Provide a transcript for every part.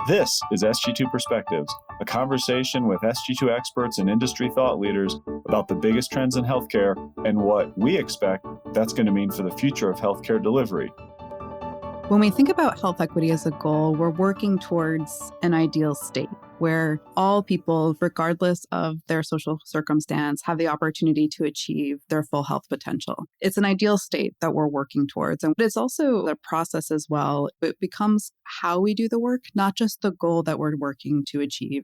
This is Sg2 Perspectives, a conversation with Sg2 experts and industry thought leaders about the biggest trends in healthcare and what we expect that's going to mean for the future of healthcare delivery. When we think about health equity as a goal, we're working towards an ideal state where all people, regardless of their social circumstance, have the opportunity to achieve their full health potential. It's an ideal state that we're working towards. And it's also a process as well. It becomes how we do the work, not just the goal that we're working to achieve.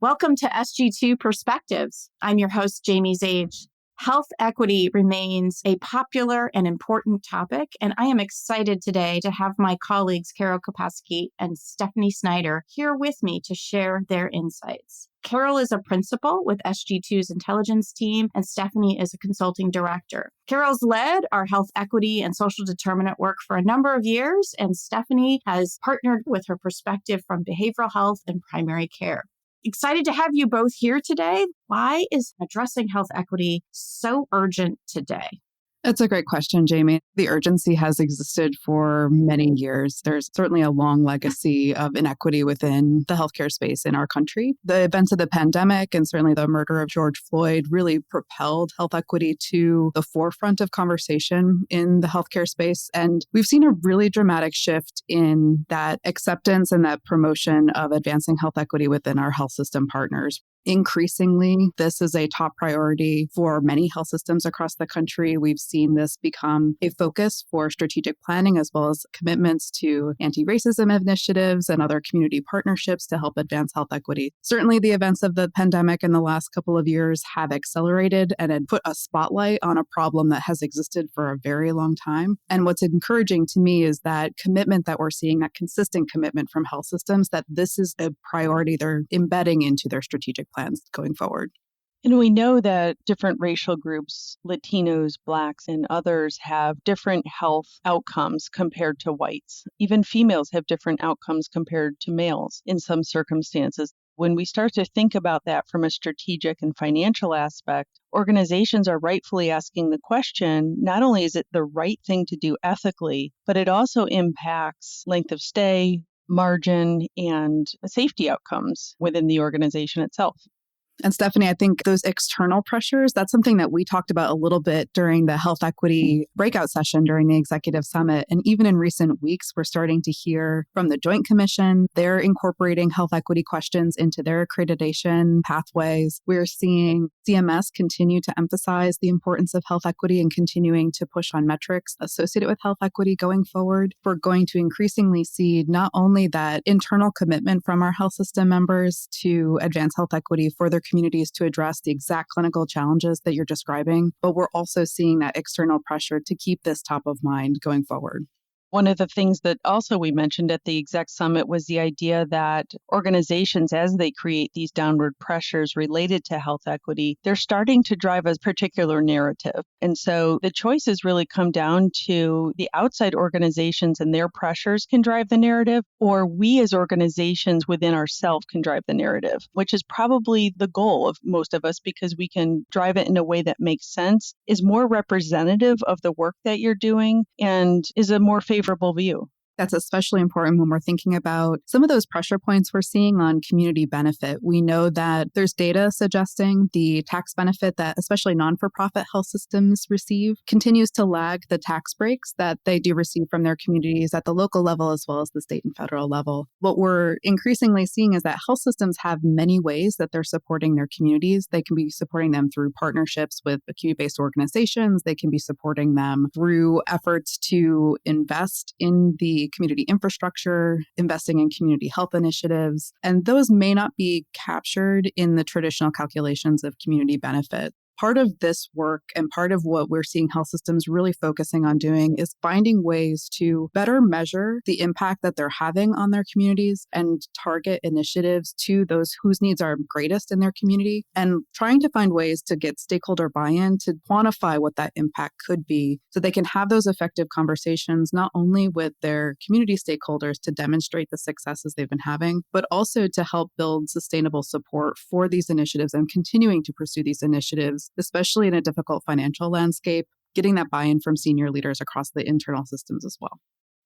Welcome to Sg2 Perspectives. I'm your host, Jamie Zage. Health equity remains a popular and important topic, and I am excited today to have my colleagues Karyl Kopaskie and Stephanie Snider here with me to share their insights. Karyl is a principal with Sg2's intelligence team, and Stephanie is a consulting director. Karyl's led our health equity and social determinant work for a number of years, and Stephanie has partnered with her perspective from behavioral health and primary care. Excited to have you both here today. Why is addressing health equity so urgent today? That's a great question, Jamie. The urgency has existed for many years. There's certainly a long legacy of inequity within the healthcare space in our country. The events of the pandemic and certainly the murder of George Floyd really propelled health equity to the forefront of conversation in the healthcare space. And we've seen a really dramatic shift in that acceptance and that promotion of advancing health equity within our health system partners. Increasingly, this is a top priority for many health systems across the country. We've seen this become a focus for strategic planning as well as commitments to anti-racism initiatives and other community partnerships to help advance health equity. Certainly, the events of the pandemic in the last couple of years have accelerated and had put a spotlight on a problem that has existed for a very long time. And what's encouraging to me is that commitment that we're seeing, that consistent commitment from health systems, that this is a priority they're embedding into their strategic plans going forward. And we know that different racial groups, Latinos, Blacks, and others have different health outcomes compared to whites. Even females have different outcomes compared to males in some circumstances. When we start to think about that from a strategic and financial aspect, organizations are rightfully asking the question, not only is it the right thing to do ethically, but it also impacts length of stay, margin, and safety outcomes within the organization itself. And Stephanie, I think those external pressures, that's something that we talked about a little bit during the health equity breakout session during the executive summit. And even in recent weeks, we're starting to hear from the Joint Commission. They're incorporating health equity questions into their accreditation pathways. We're seeing CMS continue to emphasize the importance of health equity and continuing to push on metrics associated with health equity going forward. We're going to increasingly see not only that internal commitment from our health system members to advance health equity for their communities to address the exact clinical challenges that you're describing, but we're also seeing that external pressure to keep this top of mind going forward. One of the things that also we mentioned at the exec summit was the idea that organizations, as they create these downward pressures related to health equity, they're starting to drive a particular narrative. And so the choices really come down to the outside organizations and their pressures can drive the narrative, or we as organizations within ourselves can drive the narrative, which is probably the goal of most of us because we can drive it in a way that makes sense, is more representative of the work that you're doing, and is a more favorable view. That's especially important when we're thinking about some of those pressure points we're seeing on community benefit. We know that there's data suggesting the tax benefit that especially non-for-profit health systems receive continues to lag the tax breaks that they do receive from their communities at the local level as well as the state and federal level. What we're increasingly seeing is that health systems have many ways that they're supporting their communities. They can be supporting them through partnerships with community-based organizations. They can be supporting them through efforts to invest in the community infrastructure, investing in community health initiatives, and those may not be captured in the traditional calculations of community benefit. Part of this work and part of what we're seeing health systems really focusing on doing is finding ways to better measure the impact that they're having on their communities and target initiatives to those whose needs are greatest in their community, and trying to find ways to get stakeholder buy-in to quantify what that impact could be so they can have those effective conversations not only with their community stakeholders to demonstrate the successes they've been having, but also to help build sustainable support for these initiatives and continuing to pursue these initiatives, especially in a difficult financial landscape, getting that buy-in from senior leaders across the internal systems as well.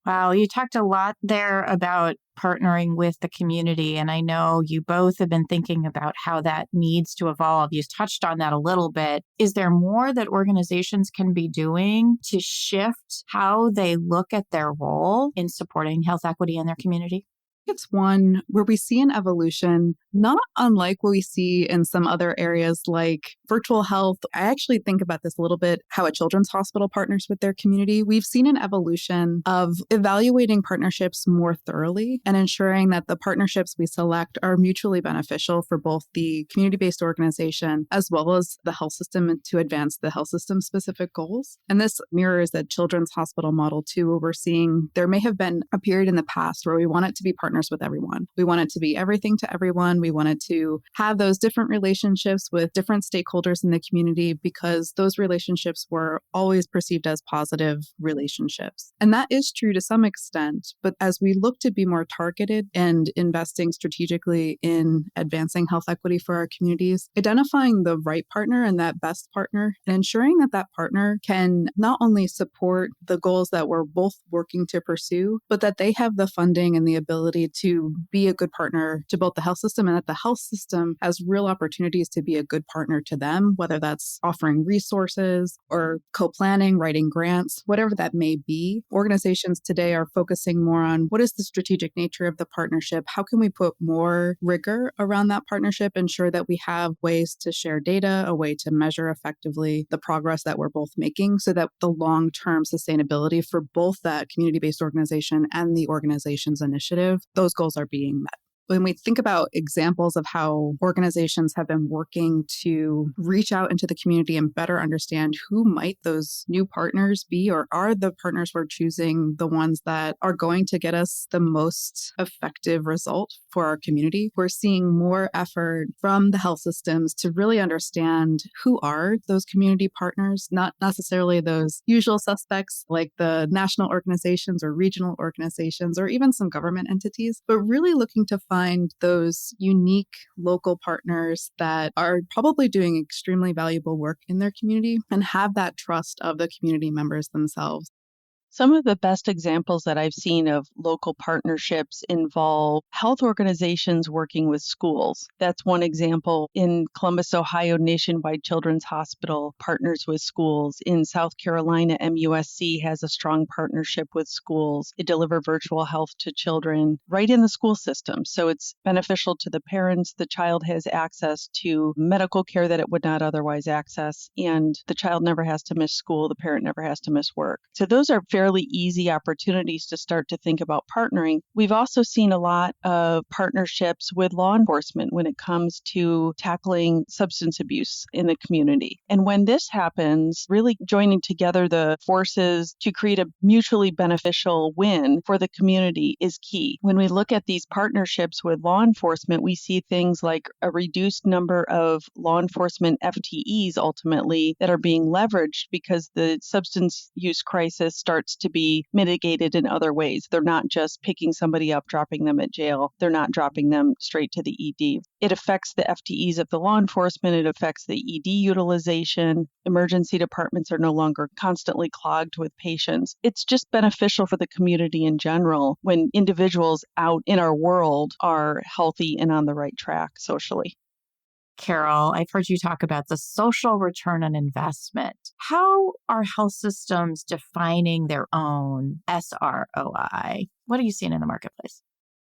Wow, you talked a lot there about partnering with the community. And I know you both have been thinking about how that needs to evolve. You touched on that a little bit. Is there more that organizations can be doing to shift how they look at their role in supporting health equity in their community? It's one where we see an evolution, not unlike what we see in some other areas like virtual health. I actually think about this a little bit, how a children's hospital partners with their community. We've seen an evolution of evaluating partnerships more thoroughly and ensuring that the partnerships we select are mutually beneficial for both the community-based organization as well as the health system to advance the health system specific goals. And this mirrors the children's hospital model too, where we're seeing there may have been a period in the past where we want it to be partners with everyone. We want it to be everything to everyone. We wanted to have those different relationships with different stakeholders in the community because those relationships were always perceived as positive relationships. And that is true to some extent. But as we look to be more targeted and investing strategically in advancing health equity for our communities, identifying the right partner and that best partner and ensuring that that partner can not only support the goals that we're both working to pursue, but that they have the funding and the ability to be a good partner to both the health system and that the health system has real opportunities to be a good partner to them, whether that's offering resources or co-planning, writing grants, whatever that may be. Organizations today are focusing more on what is the strategic nature of the partnership? How can we put more rigor around that partnership, ensure that we have ways to share data, a way to measure effectively the progress that we're both making so that the long-term sustainability for both that community-based organization and the organization's initiative, those goals are being met. When we think about examples of how organizations have been working to reach out into the community and better understand who might those new partners be, or are the partners we're choosing the ones that are going to get us the most effective result for our community, we're seeing more effort from the health systems to really understand who are those community partners, not necessarily those usual suspects like the national organizations or regional organizations or even some government entities, but really looking to find those unique local partners that are probably doing extremely valuable work in their community and have that trust of the community members themselves. Some of the best examples that I've seen of local partnerships involve health organizations working with schools. That's one example. In Columbus, Ohio, Nationwide Children's Hospital partners with schools. In South Carolina, MUSC has a strong partnership with schools. They deliver virtual health to children right in the school system. So it's beneficial to the parents. The child has access to medical care that it would not otherwise access. And the child never has to miss school. The parent never has to miss work. So those are fairly easy opportunities to start to think about partnering. We've also seen a lot of partnerships with law enforcement when it comes to tackling substance abuse in the community. And when this happens, really joining together the forces to create a mutually beneficial win for the community is key. When we look at these partnerships with law enforcement, we see things like a reduced number of law enforcement FTEs ultimately that are being leveraged because the substance use crisis starts to be mitigated in other ways. They're not just picking somebody up, dropping them at jail. They're not dropping them straight to the ED. It affects the FTEs of the law enforcement. It affects the ED utilization. Emergency departments are no longer constantly clogged with patients. It's just beneficial for the community in general when individuals out in our world are healthy and on the right track socially. Karyl, I've heard you talk about the social return on investment. How are health systems defining their own SROI? What are you seeing in the marketplace?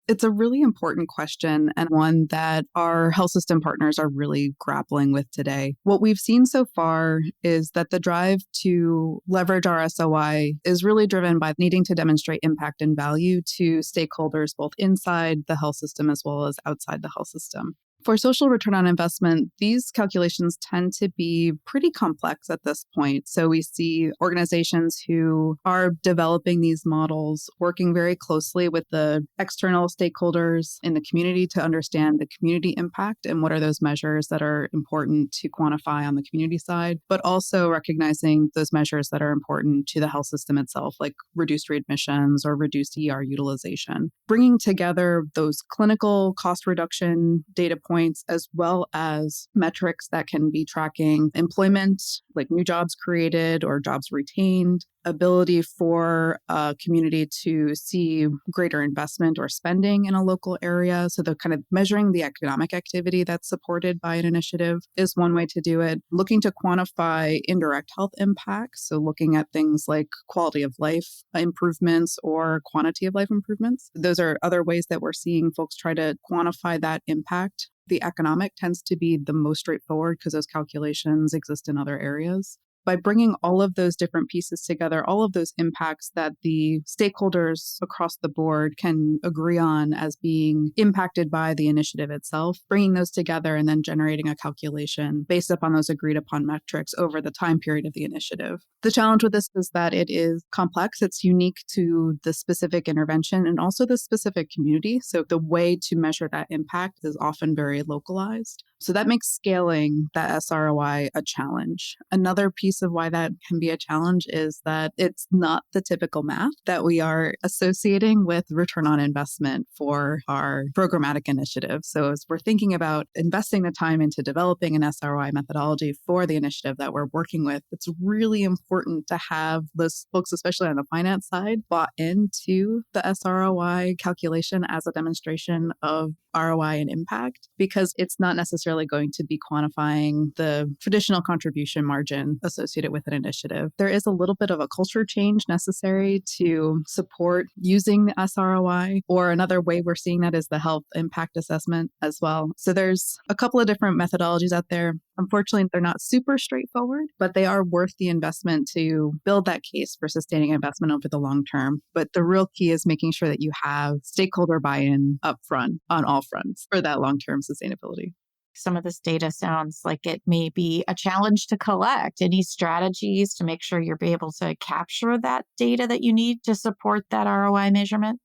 It's a really important question and one that our health system partners are really grappling with today. What we've seen so far is that the drive to leverage our SOI is really driven by needing to demonstrate impact and value to stakeholders both inside the health system as well as outside the health system. For social return on investment, these calculations tend to be pretty complex at this point. So we see organizations who are developing these models working very closely with the external stakeholders in the community to understand the community impact and what are those measures that are important to quantify on the community side, but also recognizing those measures that are important to the health system itself, like reduced readmissions or reduced ER utilization. Bringing together those clinical cost reduction data points as well as metrics that can be tracking employment, like new jobs created or jobs retained, ability for a community to see greater investment or spending in a local area. So the kind of measuring the economic activity that's supported by an initiative is one way to do it. Looking to quantify indirect health impacts. So looking at things like quality of life improvements or quantity of life improvements. Those are other ways that we're seeing folks try to quantify that impact. The economic tends to be the most straightforward because those calculations exist in other areas. By bringing all of those different pieces together, all of those impacts that the stakeholders across the board can agree on as being impacted by the initiative itself, bringing those together and then generating a calculation based upon those agreed upon metrics over the time period of the initiative. The challenge with this is that it is complex. It's unique to the specific intervention and also the specific community. So the way to measure that impact is often very localized. So that makes scaling that SROI a challenge. Another piece of why that can be a challenge is that it's not the typical math that we are associating with return on investment for our programmatic initiative. So as we're thinking about investing the time into developing an SROI methodology for the initiative that we're working with, it's really important to have those folks, especially on the finance side, bought into the SROI calculation as a demonstration of ROI and impact, because it's not necessarily going to be quantifying the traditional contribution margin associated with an initiative. There is a little bit of a culture change necessary to support using the SROI, or another way we're seeing that is the health impact assessment as well. So there's a couple of different methodologies out there. Unfortunately, they're not super straightforward, but they are worth the investment to build that case for sustaining investment over the long term. But the real key is making sure that you have stakeholder buy-in upfront on all fronts for that long-term sustainability. Some of this data sounds like it may be a challenge to collect. Any strategies to make sure you're able to capture that data that you need to support that ROI measurement?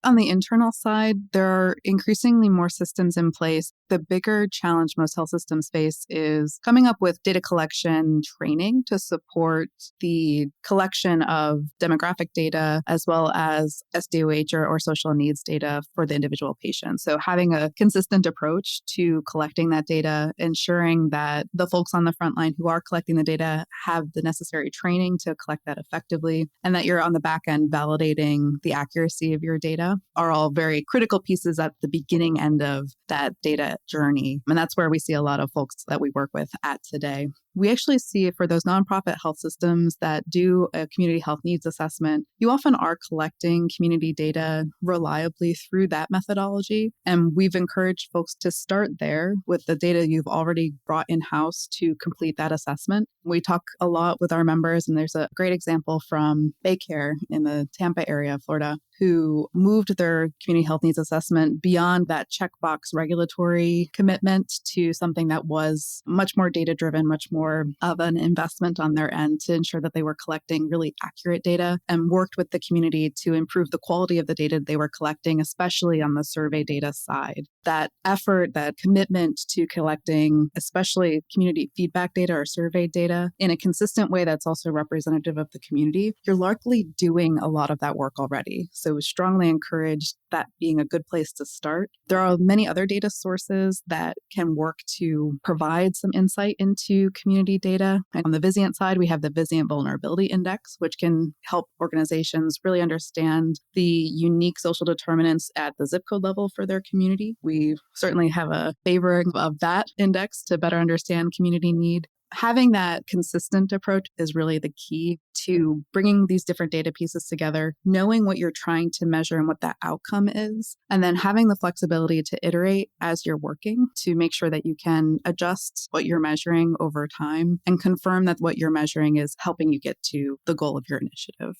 On the internal side, there are increasingly more systems in place. The bigger challenge most health systems face is coming up with data collection training to support the collection of demographic data as well as SDOH or social needs data for the individual patient. So having a consistent approach to collecting that data, ensuring that the folks on the front line who are collecting the data have the necessary training to collect that effectively, and that you're on the back end validating the accuracy of your data are all very critical pieces at the beginning end of that data journey. And that's where we see a lot of folks that we work with at today. We actually see for those nonprofit health systems that do a community health needs assessment, you often are collecting community data reliably through that methodology. And we've encouraged folks to start there with the data you've already brought in-house to complete that assessment. We talk a lot with our members, and there's a great example from Baycare in the Tampa area of Florida, who moved their community health needs assessment beyond that checkbox regulatory commitment to something that was much more data-driven, much more of an investment on their end to ensure that they were collecting really accurate data, and worked with the community to improve the quality of the data they were collecting, especially on the survey data side. That effort, that commitment to collecting, especially community feedback data or survey data in a consistent way that's also representative of the community, you're largely doing a lot of that work already. So we strongly encourage that being a good place to start. There are many other data sources that can work to provide some insight into community data. And on the Vizient side, we have the Vizient Vulnerability Index, which can help organizations really understand the unique social determinants at the zip code level for their community. We certainly have a favor of that index to better understand community need. Having that consistent approach is really the key to bringing these different data pieces together, knowing what you're trying to measure and what that outcome is, and then having the flexibility to iterate as you're working to make sure that you can adjust what you're measuring over time and confirm that what you're measuring is helping you get to the goal of your initiative.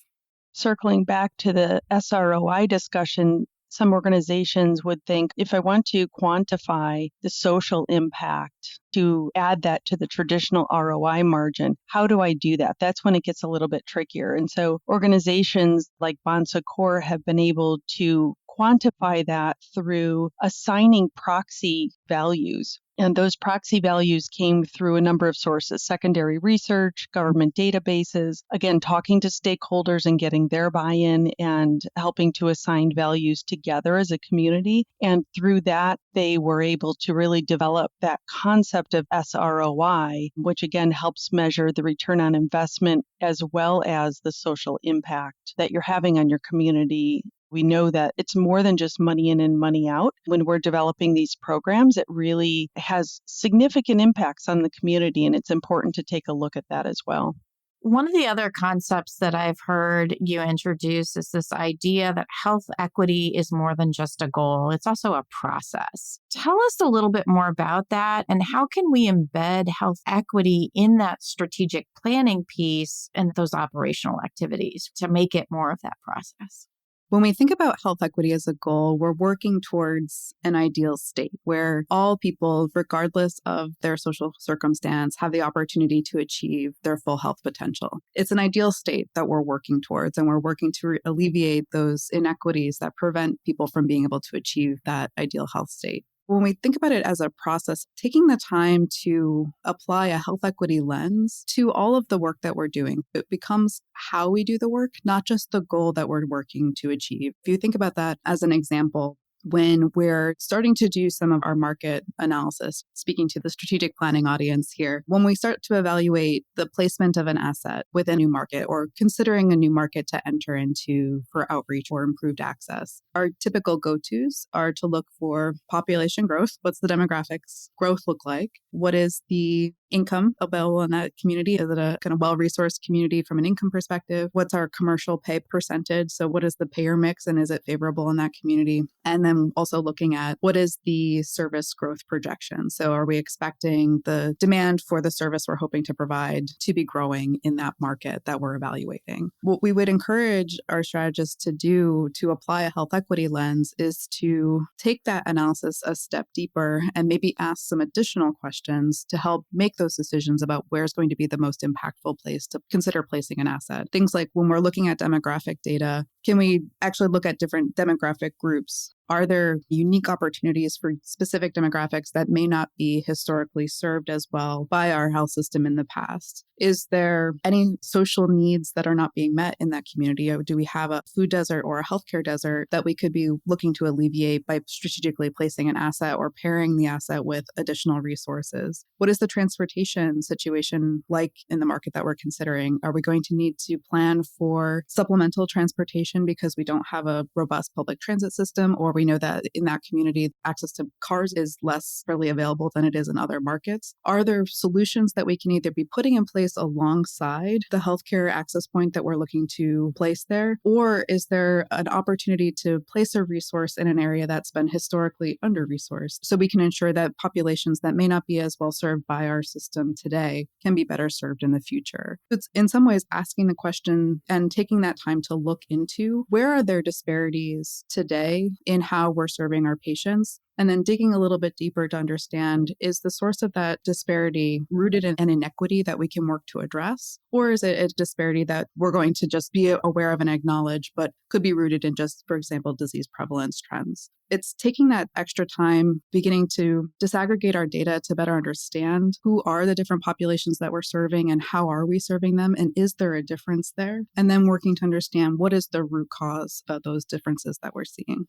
Circling back to the SROI discussion, some organizations would think, if I want to quantify the social impact, to add that to the traditional ROI margin, how do I do that? That's when it gets a little bit trickier. And so organizations like Bon Secours have been able to quantify that through assigning proxy values. And those proxy values came through a number of sources: secondary research, government databases, again, talking to stakeholders and getting their buy-in and helping to assign values together as a community. And through that, they were able to really develop that concept of SROI, which again helps measure the return on investment as well as the social impact that you're having on your community. We know that it's more than just money in and money out. When we're developing these programs, it really has significant impacts on the community, and it's important to take a look at that as well. One of the other concepts that I've heard you introduce is this idea that health equity is more than just a goal. It's also a process. Tell us a little bit more about that, and how can we embed health equity in that strategic planning piece and those operational activities to make it more of that process? When we think about health equity as a goal, we're working towards an ideal state where all people, regardless of their social circumstance, have the opportunity to achieve their full health potential. It's an ideal state that we're working towards, and we're working to alleviate those inequities that prevent people from being able to achieve that ideal health state. When we think about it as a process, taking the time to apply a health equity lens to all of the work that we're doing, it becomes how we do the work, not just the goal that we're working to achieve. If you think about that as an example, when we're starting to do some of our market analysis, speaking to the strategic planning audience here, when we start to evaluate the placement of an asset within a new market or considering a new market to enter into for outreach or improved access, our typical go-tos are to look for population growth. What's the demographics growth look like? What is the income available in that community? Is it a kind of well-resourced community from an income perspective? What's our commercial pay percentage? So what is the payer mix, and is it favorable in that community? And then also looking at what is the service growth projection? So are we expecting the demand for the service we're hoping to provide to be growing in that market that we're evaluating? What we would encourage our strategists to do to apply a health equity lens is to take that analysis a step deeper and maybe ask some additional questions to help make those decisions about where's going to be the most impactful place to consider placing an asset. Things like when we're looking at demographic data, can we actually look at different demographic groups? Are there unique opportunities for specific demographics that may not be historically served as well by our health system in the past? Is there any social needs that are not being met in that community? Or do we have a food desert or a healthcare desert that we could be looking to alleviate by strategically placing an asset or pairing the asset with additional resources? What is the transportation situation like in the market that we're considering? Are we going to need to plan for supplemental transportation because we don't have a robust public transit system, or we know that in that community, access to cars is less readily available than it is in other markets? Are there solutions that we can either be putting in place alongside the healthcare access point that we're looking to place there? Or is there an opportunity to place a resource in an area that's been historically under-resourced so we can ensure that populations that may not be as well served by our system today can be better served in the future? It's in some ways asking the question and taking that time to look into where are there disparities today in how we're serving our patients, and then digging a little bit deeper to understand, is the source of that disparity rooted in an inequity that we can work to address? Or is it a disparity that we're going to just be aware of and acknowledge, but could be rooted in just, for example, disease prevalence trends? It's taking that extra time, beginning to disaggregate our data to better understand who are the different populations that we're serving and how are we serving them, and is there a difference there? And then working to understand what is the root cause of those differences that we're seeing.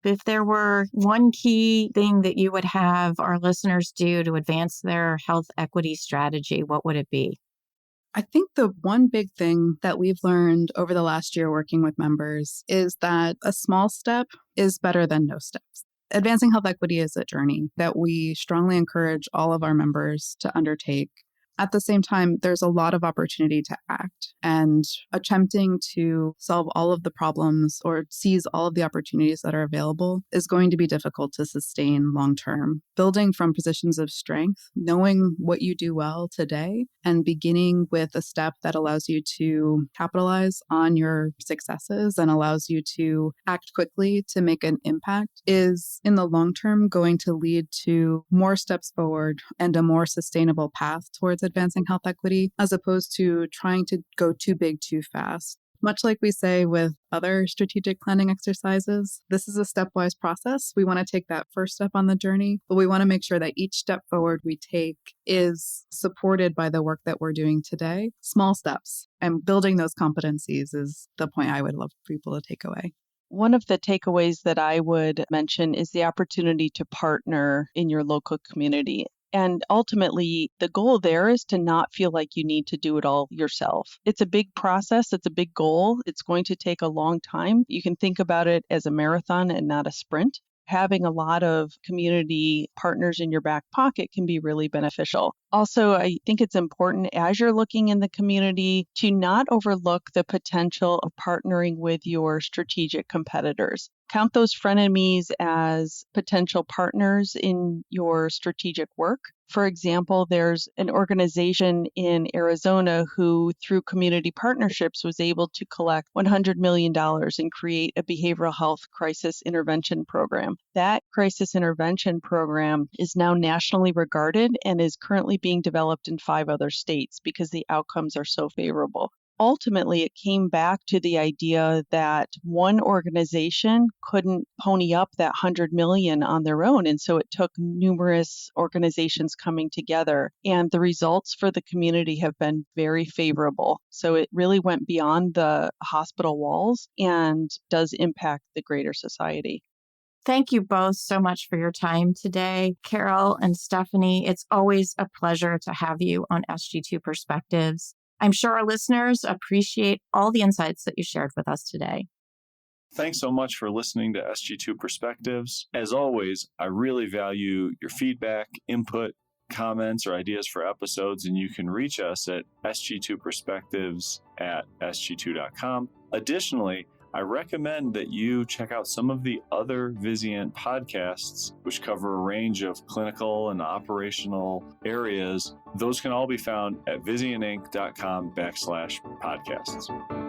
If there were one key thing that you would have our listeners do to advance their health equity strategy, what would it be? I think the one big thing that we've learned over the last year working with members is that a small step is better than no steps. Advancing health equity is a journey that we strongly encourage all of our members to undertake. At the same time, there's a lot of opportunity to act, and attempting to solve all of the problems or seize all of the opportunities that are available is going to be difficult to sustain long term. Building from positions of strength, knowing what you do well today, and beginning with a step that allows you to capitalize on your successes and allows you to act quickly to make an impact is, in the long term, going to lead to more steps forward and a more sustainable path towards advancing health equity, as opposed to trying to go too big too fast. Much like we say with other strategic planning exercises, this is a stepwise process. We want to take that first step on the journey, but we want to make sure that each step forward we take is supported by the work that we're doing today. Small steps and building those competencies is the point I would love people to take away. One of the takeaways that I would mention is the opportunity to partner in your local community. And ultimately, the goal there is to not feel like you need to do it all yourself. It's a big process. It's a big goal. It's going to take a long time. You can think about it as a marathon and not a sprint. Having a lot of community partners in your back pocket can be really beneficial. Also, I think it's important as you're looking in the community to not overlook the potential of partnering with your strategic competitors. Count those frenemies as potential partners in your strategic work. For example, there's an organization in Arizona who, through community partnerships, was able to collect $100 million and create a behavioral health crisis intervention program. That crisis intervention program is now nationally regarded and is currently being developed in 5 other states because the outcomes are so favorable. Ultimately, it came back to the idea that one organization couldn't pony up that $100 million on their own. And so it took numerous organizations coming together. And the results for the community have been very favorable. So it really went beyond the hospital walls and does impact the greater society. Thank you both so much for your time today. Karyl and Stephanie, it's always a pleasure to have you on Sg2 Perspectives. I'm sure our listeners appreciate all the insights that you shared with us today. Thanks so much for listening to Sg2 Perspectives. As always, I really value your feedback, input, comments, or ideas for episodes, and you can reach us at sg2perspectives@sg2.com. Additionally, I recommend that you check out some of the other Vizient podcasts, which cover a range of clinical and operational areas. Those can all be found at vizientinc.com/podcasts.